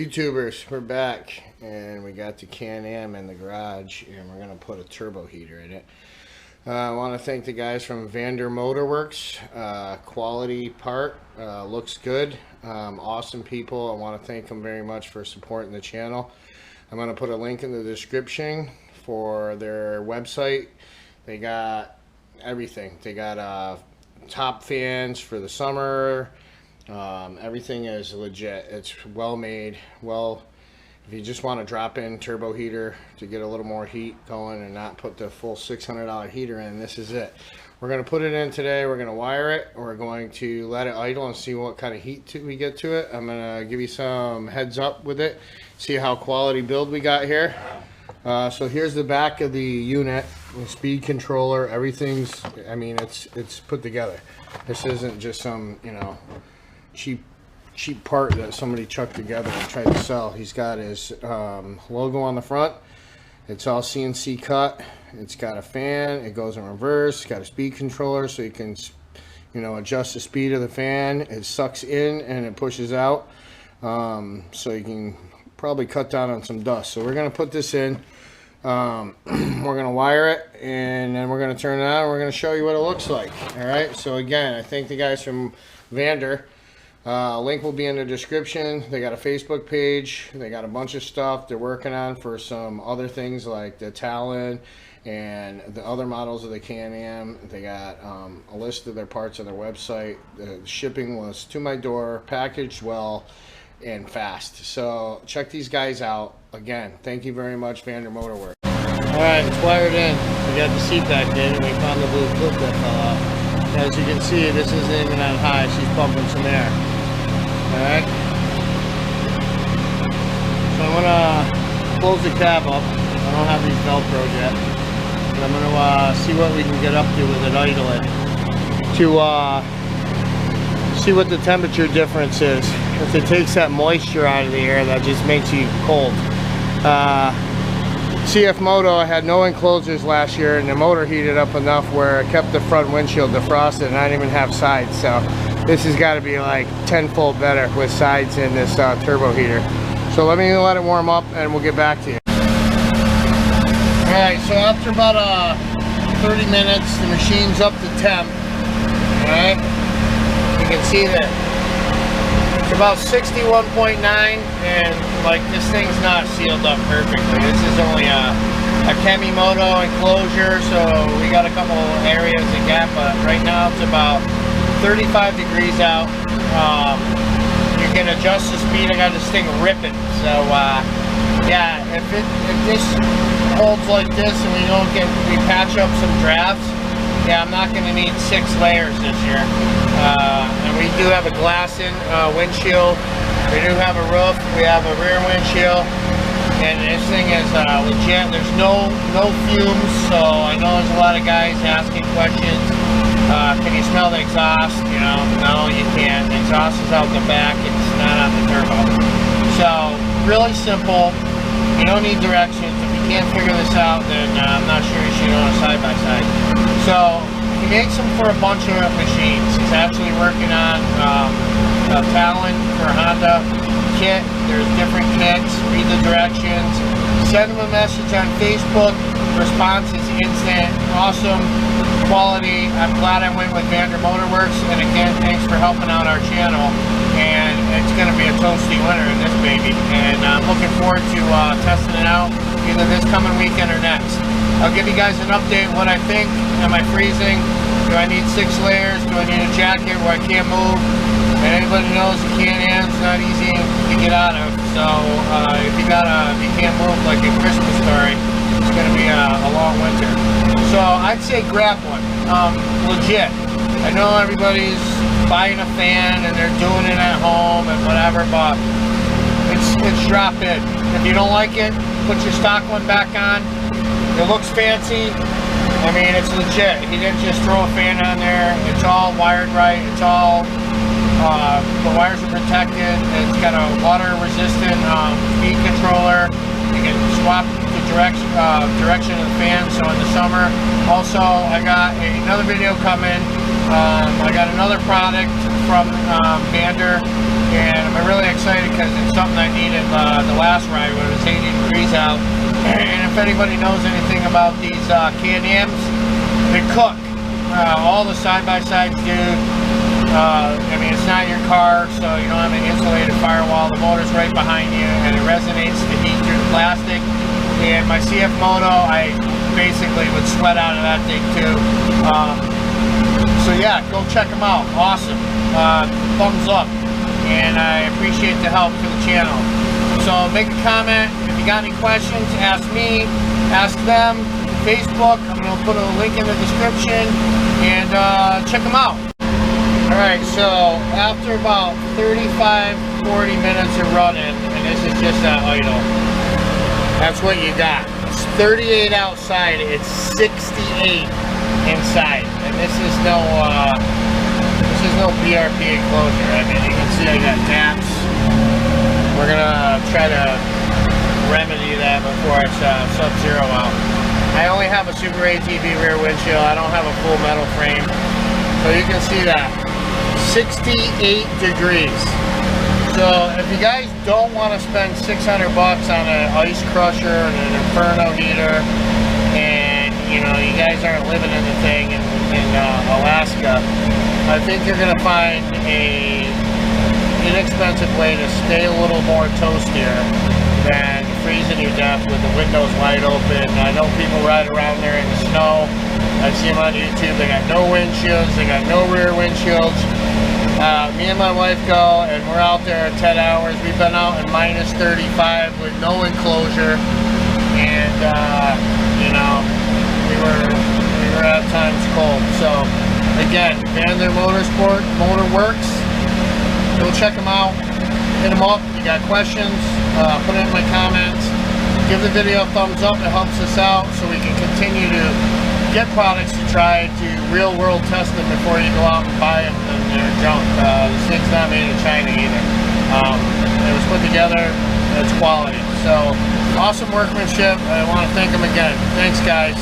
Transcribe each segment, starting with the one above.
YouTubers, we're back, and we got the Can-Am in the garage, and we're gonna put a turbo heater in it. I want to thank the guys from VANDER MOTORWERKS. Quality part, looks good, awesome people. I want to thank them very much for supporting the channel. I'm gonna put a link in the description for their website. They got everything. They got top fans for the summer. Everything is legit. It's well made. Well, if you just want to drop in turbo heater to get a little more heat going and not put the full $600 heater in, this is it. We're going to put it in today. We're going to wire it. We're going to let it idle and see what kind of heat we get to it. I'm going to give you some heads up with it, see how quality build we got here. So here's the back of the unit, the speed controller, everything's, I mean, it's put together. This isn't just some, you know, cheap part that somebody chucked together and tried to sell. He's got his logo on the front. It's all CNC cut. It's got a fan. It goes in reverse. It's got a speed controller, so you can, you know, adjust the speed of the fan. It sucks in and it pushes out, so you can probably cut down on some dust. So we're gonna put this in. We're gonna wire it, and then we're gonna turn it on, and we're gonna show you what it looks like. All right, so again, I thank the guys from VANDER. Link will be in the description. They got a Facebook page. They got a bunch of stuff they're working on for some other things like the Talon and the other models of the Can-Am. They got a list of their parts on their website. The shipping was to my door, packaged well and fast. So check these guys out. Again, thank you very much, VANDER MOTORWERKS. Alright, it's wired in. We got the seat back in, and we found the blue clip that fell out. As you can see, this isn't even on high. She's pumping some air. Alright. So I'm gonna close the cab up. I don't have these Velcro yet. But I'm gonna see what we can get up to with it idling. To see what the temperature difference is. If it takes that moisture out of the air, that just makes you cold. CF Moto, I had no enclosures last year, and the motor heated up enough where it kept the front windshield defrosted, and I didn't even have sides. So this has got to be like tenfold better with sides in this turbo heater. So let it warm up, and we'll get back to you. All right, so after about 30 minutes, the machine's up to temp. All right, you can see that it's about 61.9, and like this thing's not sealed up perfectly. This is only a Moto enclosure, so we got a couple areas of gap, but right now it's about 35 degrees out. You can adjust the speed. I got this thing ripping, so yeah, if this holds like this and we patch up some drafts, yeah, I'm not going to need 6 layers this year. And we do have a glass in windshield. We do have a roof. We have a rear windshield, and this thing is legit. There's no fumes, so I know there's a lot of guys asking questions. Can you smell the exhaust? You know, no, you can't. The exhaust is out the back. It's not on the turbo. So really simple. You don't need directions. If you can't figure this out, then I'm not sure you should own a side-by-side. So he makes them for a bunch of machines. He's actually working on a Talon for Honda kit. There's different kits. Read the directions. Send him a message on Facebook. Response is instant. Awesome quality. I'm glad I went with VANDER MOTORWERKS. And again, thanks for helping out our channel. And it's going to be a toasty winner in this baby. And I'm looking forward to testing it out either this coming weekend or next. I'll give you guys an update on what I think. Am I freezing? Do I need 6 layers? Do I need a jacket where I can't move? And anybody knows the Can-Am's not easy to get out of. So if you can't move like a Christmas story, it's going to be a long winter. So I'd say grab one. Legit. I know everybody's buying a fan and they're doing it at home and whatever, but it's drop in. If you don't like it, put your stock one back on. It looks fancy. I mean, it's legit. He didn't just throw a fan on there. It's all wired right. It's all, the wires are protected. It's got a water resistant speed controller. You can swap the direction of the fan, so in the summer. Also, I got another video coming. I got another product from VANDER and I'm really excited because it's something I needed the last ride when it was 80 degrees out. And if anybody knows anything about these Can-Ams, they cook. All the side-by-sides do. I mean, it's not your car, so you don't have an insulated firewall. The motor's right behind you, and it resonates to heat through the plastic. And my CF Moto, I basically would sweat out of that thing too. So yeah, go check them out. Awesome. Thumbs up. And I appreciate the help for the channel. So make a comment. If you got any questions, ask me, ask them. Facebook, I'm going to put a link in the description, and check them out. Alright, so after about 35-40 minutes of running, and this is just that idle, that's what you got. It's 38 outside, it's 68 inside, and this is no BRP enclosure. I mean, you can see I got taps. We're gonna try to remedy that before it's sub-zero out. I only have a Super ATV rear windshield. I don't have a full metal frame, so you can see that 68 degrees. So if you guys don't want to spend 600 bucks on an ice crusher and an Inferno heater, and you know you guys aren't living in the thing in Alaska, I think you're gonna find a inexpensive way to stay a little more toastier than freezing you death with the windows wide open. I know people ride around there in the snow. I see them on YouTube. They got no windshields. They got no rear windshields. Me and my wife go, and we're out there 10 hours. We've been out in minus 35 with no enclosure, and you know, we were at times cold. So again, VANDER MOTORWERKS. Go check them out. Hit them up. You got questions? Put it in my comments. Give the video a thumbs up. It helps us out so we can continue to get products to try to real world test them before you go out and buy them and they're junk. This thing's not made in China either. It was put together and it's quality. So awesome workmanship. I want to thank them again. Thanks guys.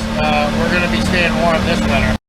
We're going to be staying warm this winter.